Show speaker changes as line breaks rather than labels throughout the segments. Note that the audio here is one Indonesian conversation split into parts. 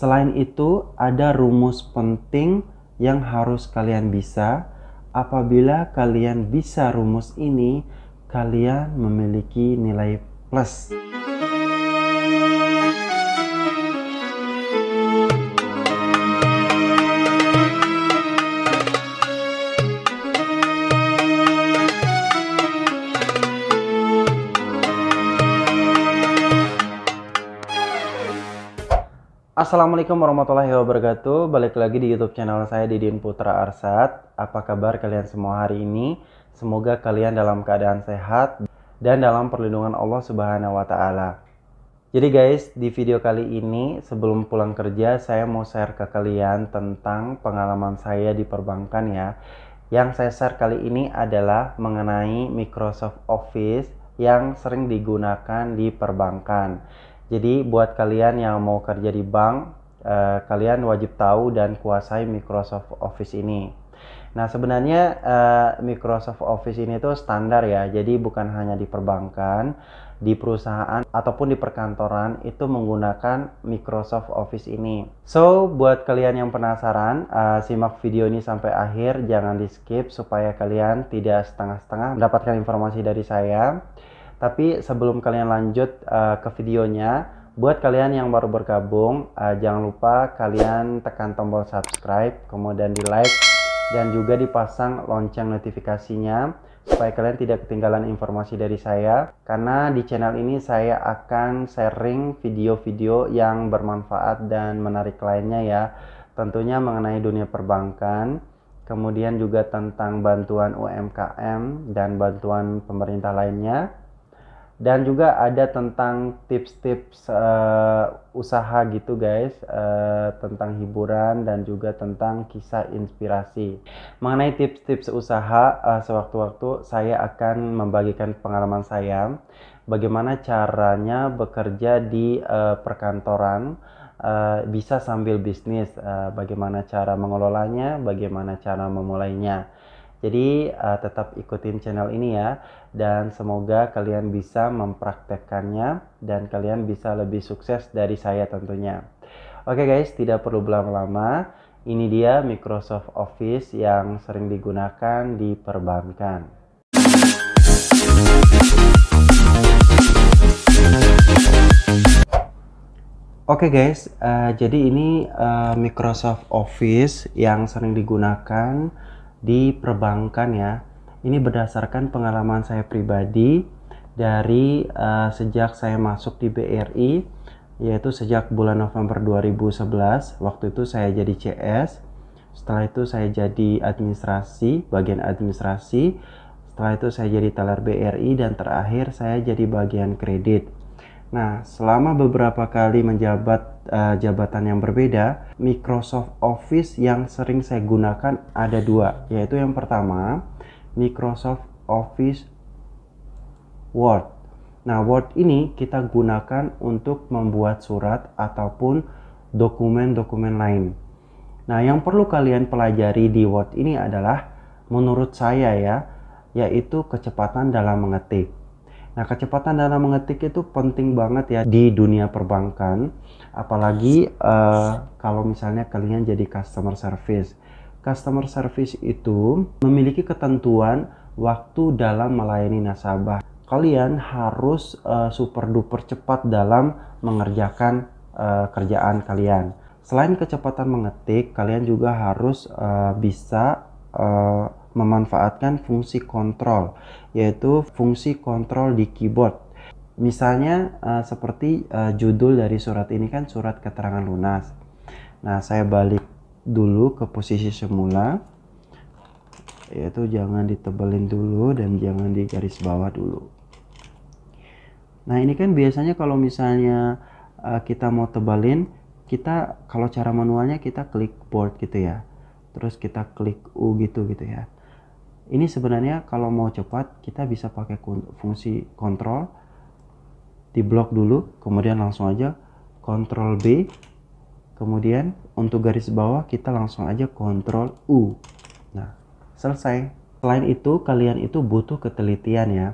Selain itu, ada rumus penting yang harus kalian bisa. Apabila kalian bisa rumus ini, kalian memiliki nilai plus. Assalamualaikum warahmatullahi wabarakatuh. Balik lagi di YouTube channel saya, Didin Putra Arsad. Apa kabar kalian semua hari ini? Semoga kalian dalam keadaan sehat dan dalam perlindungan Allah Subhanahu wa taala. Jadi guys, di video kali ini sebelum pulang kerja saya mau share ke kalian tentang pengalaman saya di perbankan ya. Yang saya share kali ini adalah mengenai Microsoft Office yang sering digunakan di perbankan. Jadi buat kalian yang mau kerja di bank, kalian wajib tahu dan kuasai Microsoft Office ini. Nah sebenarnya Microsoft Office ini tuh standar ya, jadi bukan hanya di perbankan, di perusahaan ataupun di perkantoran itu menggunakan Microsoft Office ini. So buat kalian yang penasaran, simak video ini sampai akhir, jangan di skip supaya kalian tidak setengah-setengah mendapatkan informasi dari saya. Tapi sebelum kalian lanjut ke videonya, buat kalian yang baru bergabung, jangan lupa kalian tekan tombol subscribe, kemudian di like, dan juga dipasang lonceng notifikasinya, supaya kalian tidak ketinggalan informasi dari saya. Karena di channel ini saya akan sharing video-video yang bermanfaat dan menarik lainnya ya. Tentunya mengenai dunia perbankan, kemudian juga tentang bantuan UMKM dan bantuan pemerintah lainnya. Dan juga ada tentang tips-tips usaha gitu guys, tentang hiburan dan juga tentang kisah inspirasi. Mengenai tips-tips usaha, sewaktu-waktu saya akan membagikan pengalaman saya, bagaimana caranya bekerja di perkantoran, bisa sambil bisnis, bagaimana cara mengelolanya, bagaimana cara memulainya. Jadi tetap ikutin channel ini ya, dan semoga kalian bisa mempraktekkannya dan kalian bisa lebih sukses dari saya tentunya. Oke guys, tidak perlu berlama-lama, ini dia Microsoft Office yang sering digunakan di perbankan. Oke guys, jadi ini Microsoft Office yang sering digunakan di perbankan ya. Ini berdasarkan pengalaman saya pribadi dari sejak saya masuk di BRI, yaitu sejak bulan November 2011. Waktu itu saya jadi CS, setelah itu saya jadi administrasi, bagian administrasi, setelah itu saya jadi teller BRI, dan terakhir saya jadi bagian kredit. Nah, selama beberapa kali menjabat jabatan yang berbeda, Microsoft Office yang sering saya gunakan ada dua, yaitu yang pertama Microsoft Office Word. Nah, Word ini kita gunakan untuk membuat surat ataupun dokumen-dokumen lain. Nah, yang perlu kalian pelajari di Word ini adalah, menurut saya ya, yaitu kecepatan dalam mengetik. Nah, kecepatan dalam mengetik itu penting banget ya di dunia perbankan, apalagi kalau misalnya kalian jadi customer service. Customer service itu memiliki ketentuan waktu dalam melayani nasabah. Kalian harus super duper cepat dalam mengerjakan kerjaan kalian. Selain kecepatan mengetik, kalian juga harus bisa memanfaatkan fungsi kontrol, yaitu fungsi kontrol di keyboard. Misalnya seperti judul dari surat ini kan surat keterangan lunas. Nah, saya balik dulu ke posisi semula, yaitu jangan ditebelin dulu dan jangan di garis bawah dulu. Nah, ini kan biasanya kalau misalnya kita mau tebalin, kita kalau cara manualnya kita klik board gitu ya, terus kita klik U gitu ya. Ini sebenarnya kalau mau cepat kita bisa pakai fungsi kontrol, di blok dulu, kemudian langsung aja kontrol B, kemudian untuk garis bawah kita langsung aja kontrol U. Nah, selesai. Selain itu kalian itu butuh ketelitian ya.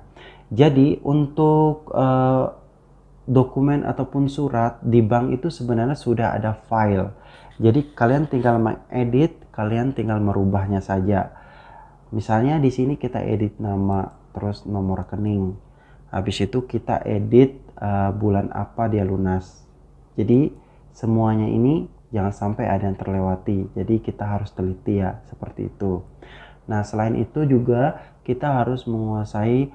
Jadi untuk dokumen ataupun surat di bank itu sebenarnya sudah ada file. Jadi kalian tinggal mengedit, kalian tinggal merubahnya saja. Misalnya di sini kita edit nama, terus nomor rekening. Habis itu kita edit bulan apa dia lunas. Jadi semuanya ini jangan sampai ada yang terlewati. Jadi kita harus teliti ya, seperti itu. Nah, selain itu juga kita harus menguasai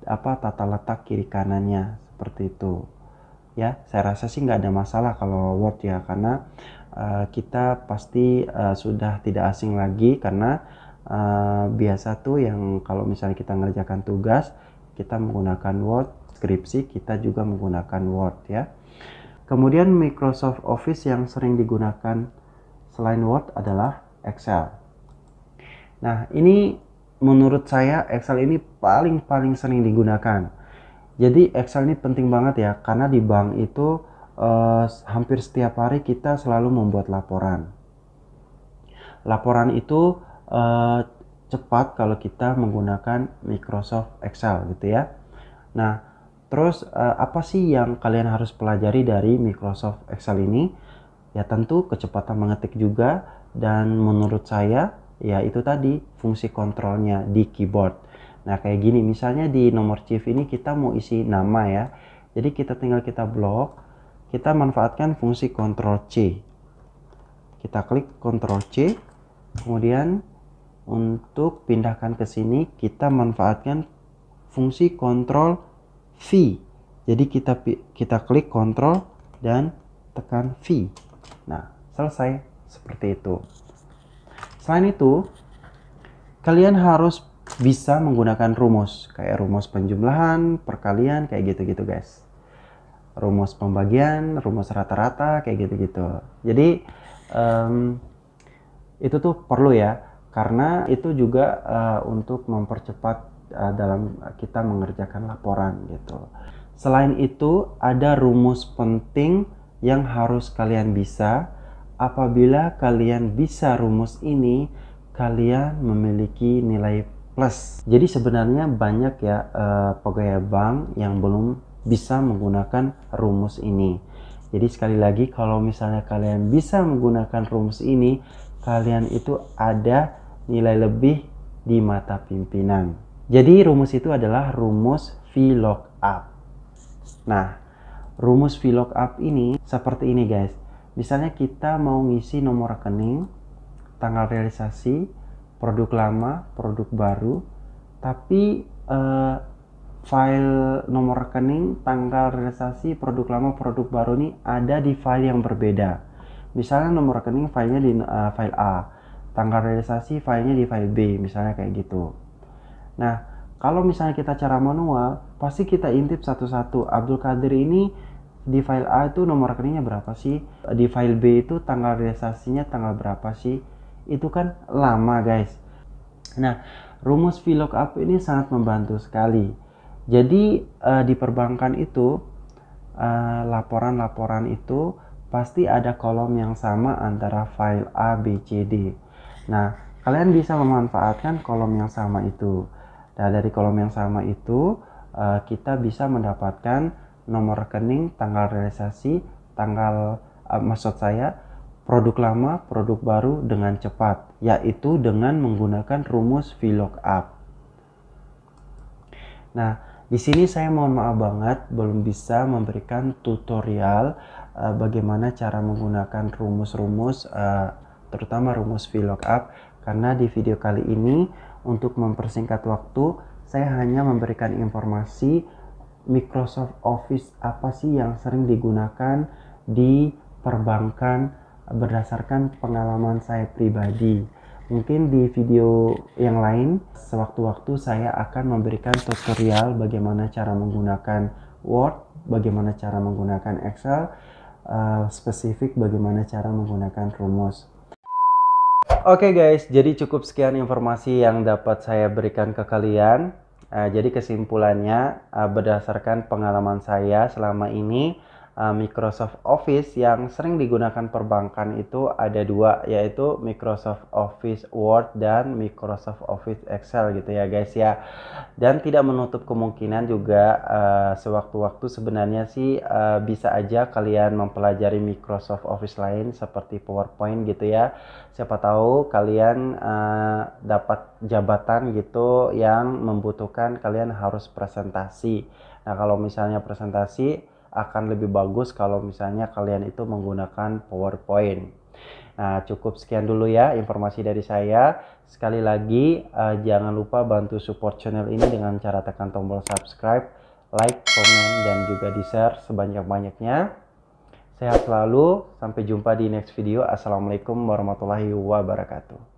tata letak kiri kanannya, seperti itu. Ya, saya rasa sih nggak ada masalah kalau Word ya, karena kita pasti sudah tidak asing lagi, karena biasa tuh yang kalau misalnya kita ngerjakan tugas kita menggunakan Word, skripsi kita juga menggunakan Word ya. Kemudian Microsoft Office yang sering digunakan selain Word adalah Excel. Nah, ini menurut saya Excel ini paling sering digunakan. Jadi Excel ini penting banget ya, karena di bank itu hampir setiap hari kita selalu membuat laporan. Laporan itu cepat kalau kita menggunakan Microsoft Excel gitu ya. Nah, terus apa sih yang kalian harus pelajari dari Microsoft Excel ini? Ya tentu kecepatan mengetik juga, dan menurut saya ya itu tadi fungsi kontrolnya di keyboard. Nah, kayak gini misalnya di nomor chief ini kita mau isi nama ya. Jadi kita tinggal kita blok, kita manfaatkan fungsi Ctrl C. Kita klik Ctrl C. Kemudian untuk pindahkan ke sini kita manfaatkan fungsi Ctrl V. Jadi kita klik Ctrl dan tekan V. Nah, selesai seperti itu. Selain itu, kalian harus bisa menggunakan rumus kayak rumus penjumlahan, perkalian, kayak gitu-gitu guys. Rumus pembagian, rumus rata-rata, kayak gitu-gitu. Jadi itu tuh perlu ya, karena itu juga untuk mempercepat dalam kita mengerjakan laporan gitu. Selain itu ada rumus penting yang harus kalian bisa. Apabila kalian bisa rumus ini, kalian memiliki nilai plus. Jadi sebenarnya banyak ya pegawai bank yang belum bisa menggunakan rumus ini. Jadi sekali lagi, kalau misalnya kalian bisa menggunakan rumus ini, kalian itu ada nilai lebih di mata pimpinan. Jadi rumus itu adalah rumus VLOOKUP. Nah, rumus VLOOKUP ini seperti ini guys. Misalnya kita mau ngisi nomor rekening, tanggal realisasi, produk lama, produk baru, tapi file nomor rekening, tanggal realisasi, produk lama, produk baru ini ada di file yang berbeda. Misalnya nomor rekening filenya di file A, tanggal realisasi filenya di file B, misalnya kayak gitu. Nah, kalau misalnya kita cara manual, pasti kita intip satu-satu. Abdul Qadir ini di file A itu nomor rekeningnya berapa sih? Di file B itu tanggal realisasinya tanggal berapa sih? Itu kan lama guys. Nah, rumus VLOOKUP ini sangat membantu sekali. Jadi di perbankan itu laporan-laporan itu pasti ada kolom yang sama antara file A, B, C, D. Nah, kalian bisa memanfaatkan kolom yang sama itu. Nah, dari kolom yang sama itu kita bisa mendapatkan nomor rekening, tanggal realisasi, maksud saya produk lama, produk baru dengan cepat, yaitu dengan menggunakan rumus VLOOKUP. Nah, di sini saya mohon maaf banget belum bisa memberikan tutorial bagaimana cara menggunakan rumus-rumus, terutama rumus VLOOKUP, karena di video kali ini untuk mempersingkat waktu, saya hanya memberikan informasi Microsoft Office apa sih yang sering digunakan di perbankan berdasarkan pengalaman saya pribadi. Mungkin di video yang lain sewaktu-waktu saya akan memberikan tutorial bagaimana cara menggunakan Word, bagaimana cara menggunakan Excel, spesifik bagaimana cara menggunakan rumus. Oke guys, jadi cukup sekian informasi yang dapat saya berikan ke kalian. Jadi kesimpulannya berdasarkan pengalaman saya selama ini, Microsoft Office yang sering digunakan perbankan itu ada dua, yaitu Microsoft Office Word dan Microsoft Office Excel gitu ya guys ya. Dan tidak menutup kemungkinan juga sewaktu-waktu sebenarnya sih bisa aja kalian mempelajari Microsoft Office lain seperti PowerPoint gitu ya. Siapa tahu kalian dapat jabatan gitu yang membutuhkan kalian harus presentasi. Nah, kalau misalnya presentasi akan lebih bagus kalau misalnya kalian itu menggunakan PowerPoint. Nah, cukup sekian dulu ya informasi dari saya. Sekali lagi, jangan lupa bantu support channel ini dengan cara tekan tombol subscribe, like, komen, dan juga di-share sebanyak-banyaknya. Sehat selalu, sampai jumpa di next video. Assalamualaikum warahmatullahi wabarakatuh.